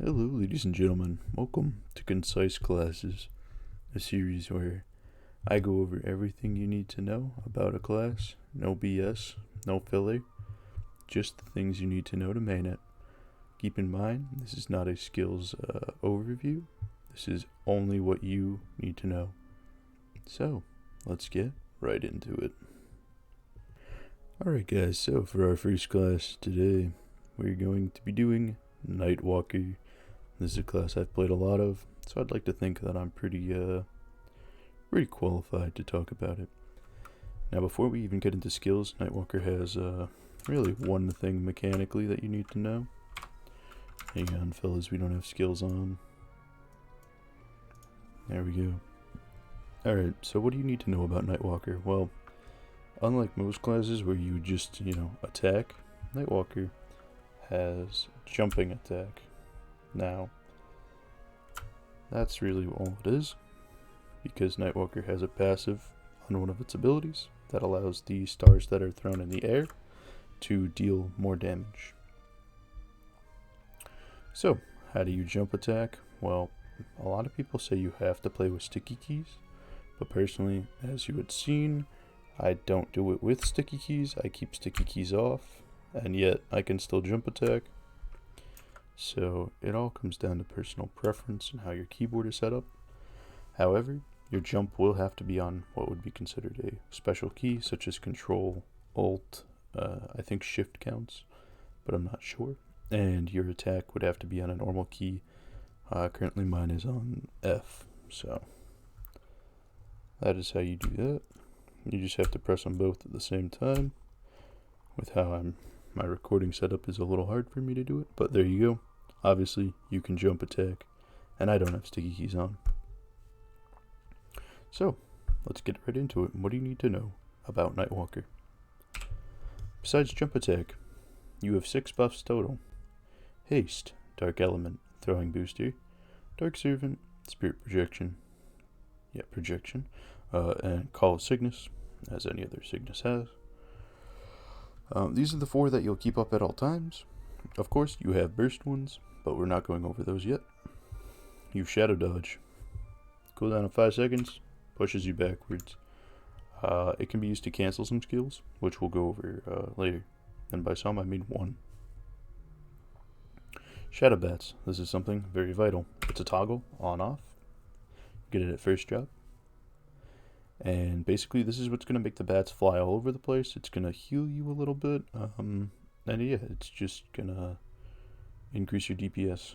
Hello, ladies and gentlemen. Welcome to Concise Classes, a series where I go over everything you need to know about a class. No BS, no filler, just the things you need to know to main it. Keep in mind, this is not a skills overview. This is only what you need to know. So, let's get right into it. Alright guys, so for our first class today, we're going to be doing Nightwalker. This is a class I've played a lot of, so I'd like to think that I'm pretty qualified to talk about it. Now, before we even get into skills, Nightwalker has really one thing mechanically that you need to know. Hang on, fellas, we don't have skills on. There we go. Alright, so what do you need to know about Nightwalker? Well, unlike most classes where you just, attack, Nightwalker has jumping attack. Now, that's really all it is, because Nightwalker has a passive on one of its abilities that allows the stars that are thrown in the air to deal more damage. So, how do you jump attack? Well, a lot of people say you have to play with sticky keys, but personally, as you had seen, I don't do it with sticky keys. I keep sticky keys off, and yet I can still jump attack. So it all comes down to personal preference and how your keyboard is set up. However, your jump will have to be on what would be considered a special key, such as Control, Alt, I think Shift counts, but I'm not sure. And your attack would have to be on a normal key. Currently mine is on F, so that is how you do that. You just have to press on both at the same time. With how my recording setup is a little hard for me to do it, but there you go. Obviously, you can jump attack, and I don't have sticky keys on. So, let's get right into it. What do you need to know about Nightwalker? Besides jump attack, you have 6 buffs total. Haste, Dark Element, Throwing Booster, Dark Servant, Spirit Projection, and Call of Cygnus, as any other Cygnus has. These are the 4 that you'll keep up at all times. Of course, you have burst ones, but we're not going over those yet. You have Shadow Dodge. Cooldown of 5 seconds, pushes you backwards. It can be used to cancel some skills, which we'll go over later. And by some, I mean 1. Shadow Bats. This is something very vital. It's a toggle, on-off. Get it at first drop. And basically, this is what's going to make the bats fly all over the place. It's going to heal you a little bit. And yeah, it's just going to increase your DPS.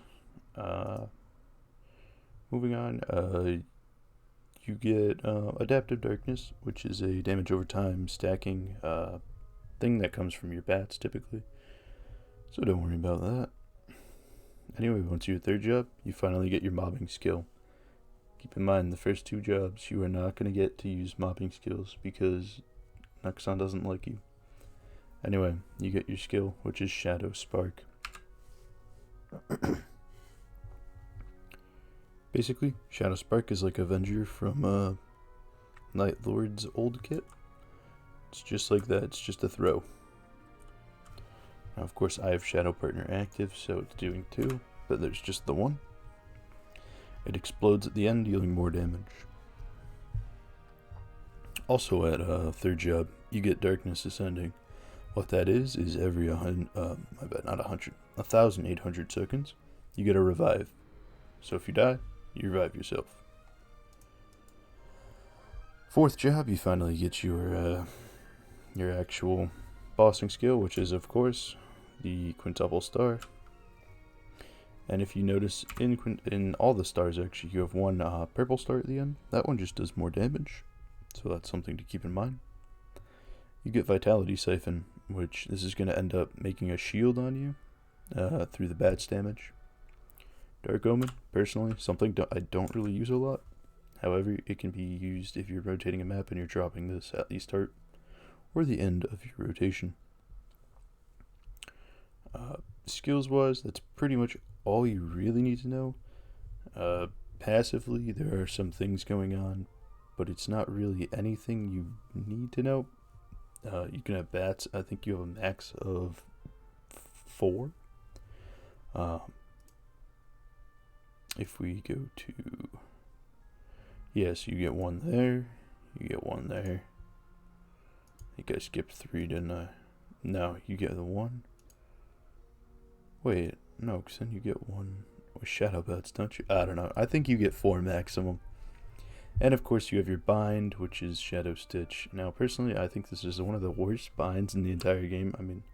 Moving on, you get Adaptive Darkness, which is a damage over time stacking thing that comes from your bats, typically. So don't worry about that. Anyway, once you hit 3rd job, you finally get your mobbing skill. Keep in mind, the first 2 jobs, you are not going to get to use mobbing skills because Nexon doesn't like you. Anyway, you get your skill, which is Shadow Spark. Basically, Shadow Spark is like Avenger from Night Lord's old kit. It's just like that, it's just a throw. Now, of course, I have Shadow Partner active, so it's doing 2, but there's just the 1. It explodes at the end, dealing more damage. Also at 3rd job, you get Darkness Ascending. What that is every 1,800 seconds, you get a revive. So if you die, you revive yourself. 4th job, you finally get your actual bossing skill, which is, of course, the Quintuple Star. And if you notice, in all the stars, actually, you have 1 purple star at the end. That one just does more damage, so that's something to keep in mind. You get Vitality Siphon, which this is going to end up making a shield on you through the bats damage. Dark Omen, personally, something I don't really use a lot. However, it can be used if you're rotating a map and you're dropping this at the start or the end of your rotation. Skills-wise, that's pretty much all you really need to know. Passively, there are some things going on, but it's not really anything you need to know. You can have bats. I think you have a max of 4. if we go to, yes, you get one there, you get one there. I think I skipped 3, didn't I? No, you get the 1. Wait, no, because then you get 1 with shadow bats, don't you? I don't know. I think you get 4 maximum. And of course you have your bind, which is Shadow Stitch. Now personally, I think this is one of the worst binds in the entire game. I mean,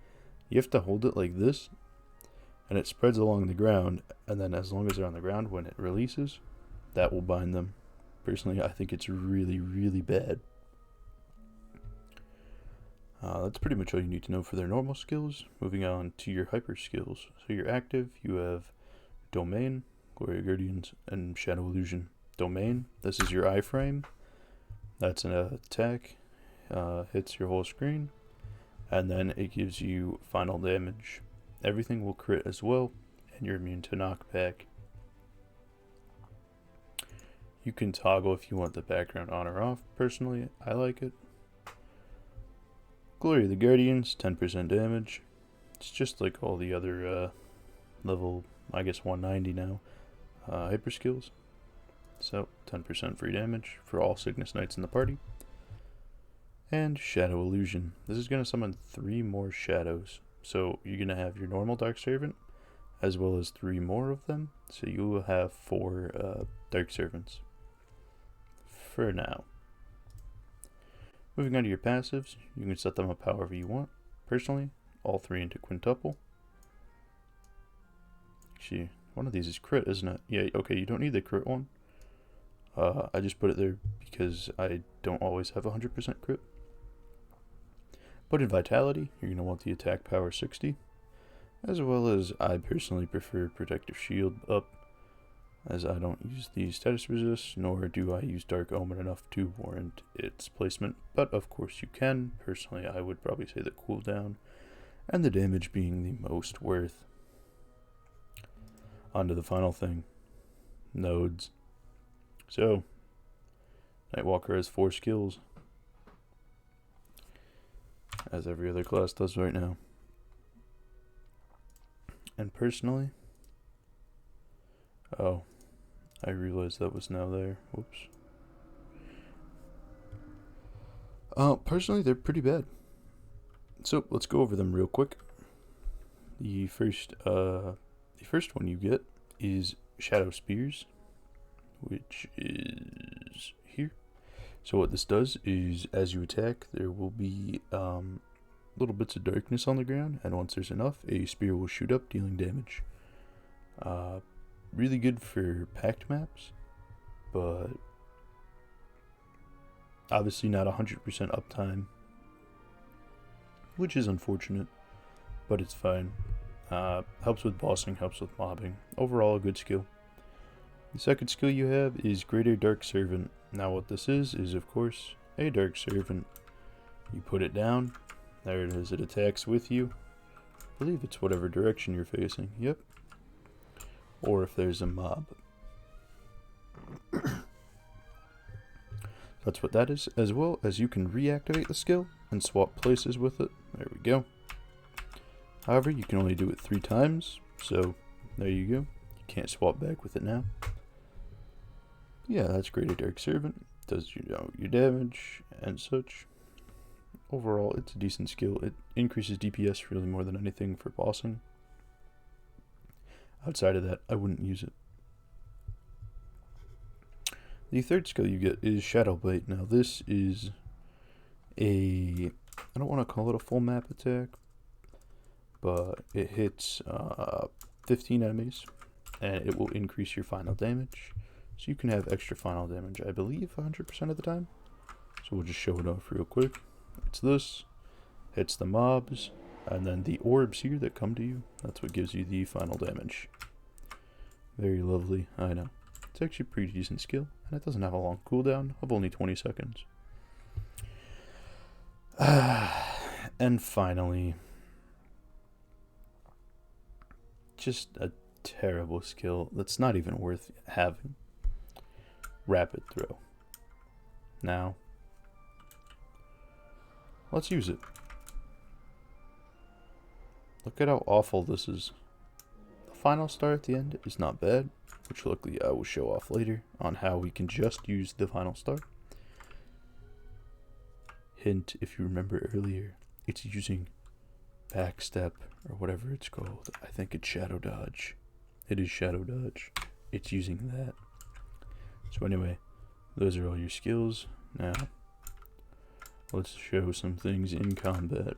you have to hold it like this, and it spreads along the ground, and then as long as they're on the ground, when it releases, that will bind them. Personally, I think it's really, really bad. That's pretty much all you need to know for their normal skills. Moving on to your hyper skills. So you're active, you have Domain, Glory Guardians, and Shadow Illusion. Domain, this is your iframe. That's an attack, hits your whole screen, and then it gives you final damage. Everything will crit as well, and you're immune to knockback. You can toggle if you want the background on or off. Personally, I like it. Glory of the Guardians, 10% damage. It's just like all the other level, I guess 190 now, hyper skills. So, 10% free damage for all Cygnus Knights in the party. And Shadow Illusion. This is going to summon 3 more shadows. So, you're going to have your normal Dark Servant, as well as 3 more of them. So, you will have 4 Dark Servants. For now. Moving on to your passives, you can set them up however you want. Personally, all 3 into quintuple. Actually, one of these is crit, isn't it? Yeah, okay, you don't need the crit one. I just put it there because I don't always have 100% crit. But in Vitality, you're going to want the attack power 60. As well as I personally prefer Protective Shield up, as I don't use the status resist, nor do I use Dark Omen enough to warrant its placement. But of course you can. Personally, I would probably say the cooldown and the damage being the most worth. On to the final thing. Nodes. So, Nightwalker has 4 skills, as every other class does right now. And personally, oh, I realized that was now there. Whoops. Personally, they're pretty bad. So let's go over them real quick. The first one you get is Shadow Spears, which is here. So what this does is, as you attack, there will be little bits of darkness on the ground, and once there's enough, a spear will shoot up, dealing damage. Really good for packed maps, but obviously not 100% uptime, which is unfortunate, but it's fine. Helps with bossing, helps with mobbing. Overall, a good skill. The second skill you have is Greater Dark Servant. Now what this is of course a Dark Servant. You put it down, there it is, it attacks with you. I believe it's whatever direction you're facing, yep. Or if there's a mob. That's what that is, as well as you can reactivate the skill and swap places with it. There we go. However, you can only do it 3 times, so there you go. You can't swap back with it now. Yeah, that's Greater Dark Servant. Does your damage and such. Overall, it's a decent skill. It increases DPS really more than anything for bossing. Outside of that, I wouldn't use it. The third skill you get is Shadow Bite. Now this is I don't want to call it a full map attack, but it hits 15 enemies, and it will increase your final damage. So you can have extra final damage, I believe, 100% of the time. So we'll just show it off real quick. It's this, hits the mobs, and then the orbs here that come to you, that's what gives you the final damage. Very lovely, I know. It's actually a pretty decent skill, and it doesn't have a long cooldown of only 20 seconds. And finally, just a terrible skill that's not even worth having. Rapid Throw. Now, let's use it. Look at how awful this is. The final star at the end is not bad. which luckily I will show off later on how we can just use the final star. Hint, if you remember earlier, it's using backstep or whatever it's called. I think it's shadow dodge. It is shadow dodge. It's using that. So anyway, those are all your skills. Now, let's show some things in combat.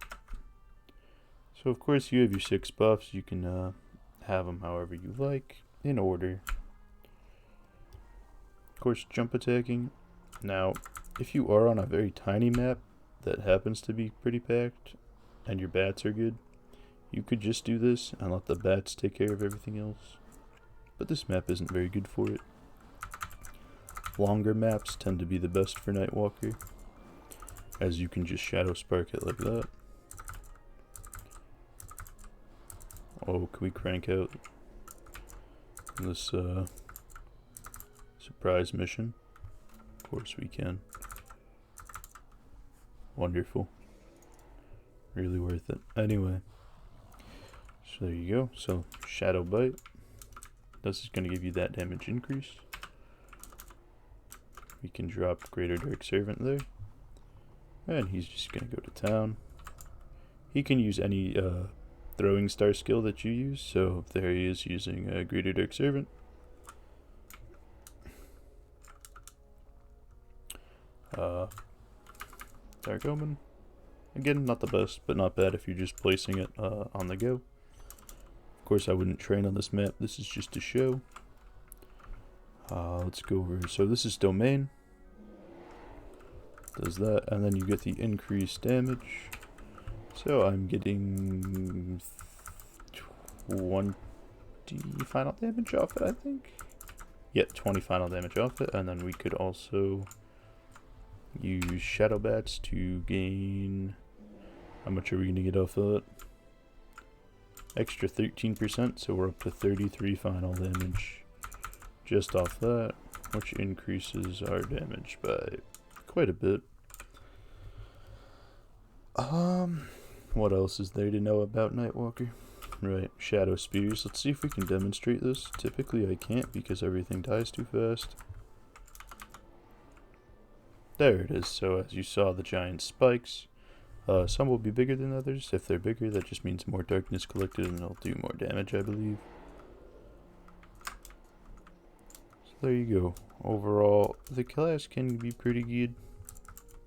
So of course you have your 6 buffs. You can have them however you like, in order. Of course, jump attacking. Now, if you are on a very tiny map that happens to be pretty packed, and your bats are good, you could just do this and let the bats take care of everything else. But this map isn't very good for it. Longer maps tend to be the best for Nightwalker, as you can just shadow spark it like that. Oh, can we crank out this surprise mission? Of course we can. Wonderful. Really worth it. Anyway, so there you go. So shadow bite. This is going to give you that damage increase. We can drop Greater Dark Servant there. And he's just going to go to town. He can use any throwing star skill that you use. So there he is using Greater Dark Servant. Dark Omen. Again, not the best, but not bad if you're just placing it on the go. Of course, I wouldn't train on this map. This is just a show. Let's go over. So this is Domain. Does that, and then you get the increased damage. So I'm getting 20 final damage off it, I think. Yeah, 20 final damage off it, and then we could also use Shadow Bats to gain... How much are we going to get off of it? Extra 13%, so we're up to 33 final damage just off that, which increases our damage by quite a bit. What else is there to know about Nightwalker? Right, Shadow Spears. Let's see if we can demonstrate this. Typically I can't because everything dies too fast. There it is. So as you saw, the giant spikes. Some will be bigger than others. If they're bigger, that just means more darkness collected and they'll do more damage, I believe. So there you go. Overall, the class can be pretty good,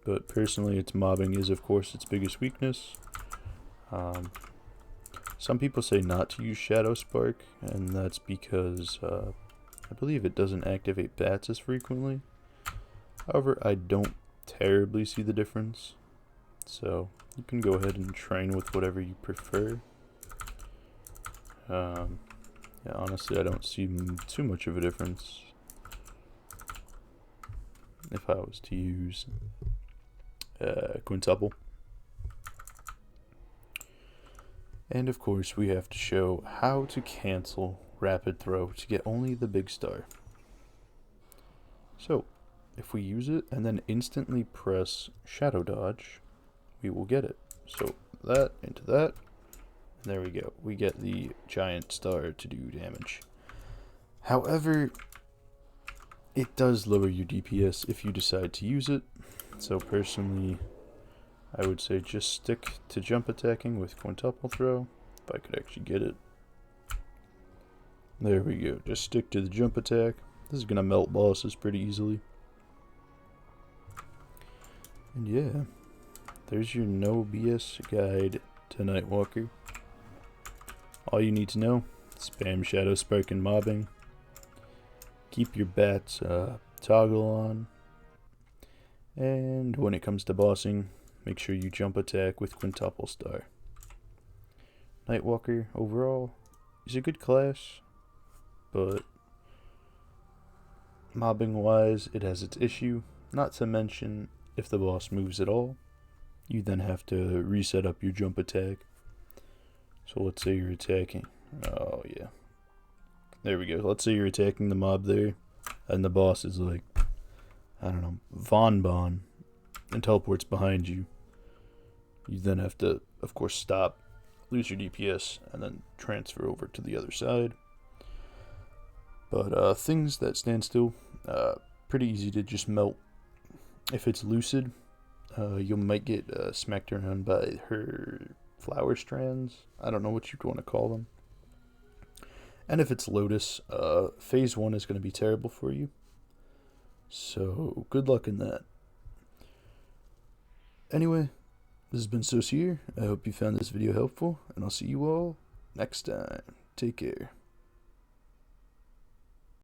but personally its mobbing is of course its biggest weakness. Some people say not to use Shadow Spark, and that's because I believe it doesn't activate bats as frequently. However, I don't terribly see the difference. So you can go ahead and train with whatever you prefer. Yeah, honestly, I don't see too much of a difference if I was to use quintuple. And of course, we have to show how to cancel rapid throw to get only the big star. So if we use it and then instantly press shadow dodge, we will get it. So that into that, and there we go. We get the giant star to do damage. However, it does lower your DPS if you decide to use it. So personally, I would say just stick to jump attacking with quintuple throw, if I could actually get it. There we go. Just stick to the jump attack. This is going to melt bosses pretty easily. And yeah, there's your no BS guide to Nightwalker. All you need to know, spam Shadow Spark and mobbing. Keep your bats toggle on. And when it comes to bossing, make sure you jump attack with quintuple star. Nightwalker overall is a good class, but mobbing wise it has its issue. Not to mention, if the boss moves at all, you then have to reset up your jump attack. So let's say you're attacking, oh yeah, there we go. Let's say you're attacking the mob there, and the boss is like, I don't know, Von Bon, and teleports behind you. You then have to, of course, stop, lose your DPS, and then transfer over to the other side. But things that stand still, pretty easy to just melt. If it's lucid, you might get smacked around by her flower strands. I don't know what you'd want to call them. And if it's Lotus, phase 1 is going to be terrible for you. So, good luck in that. Anyway, this has been Saucier. I hope you found this video helpful, and I'll see you all next time. Take care.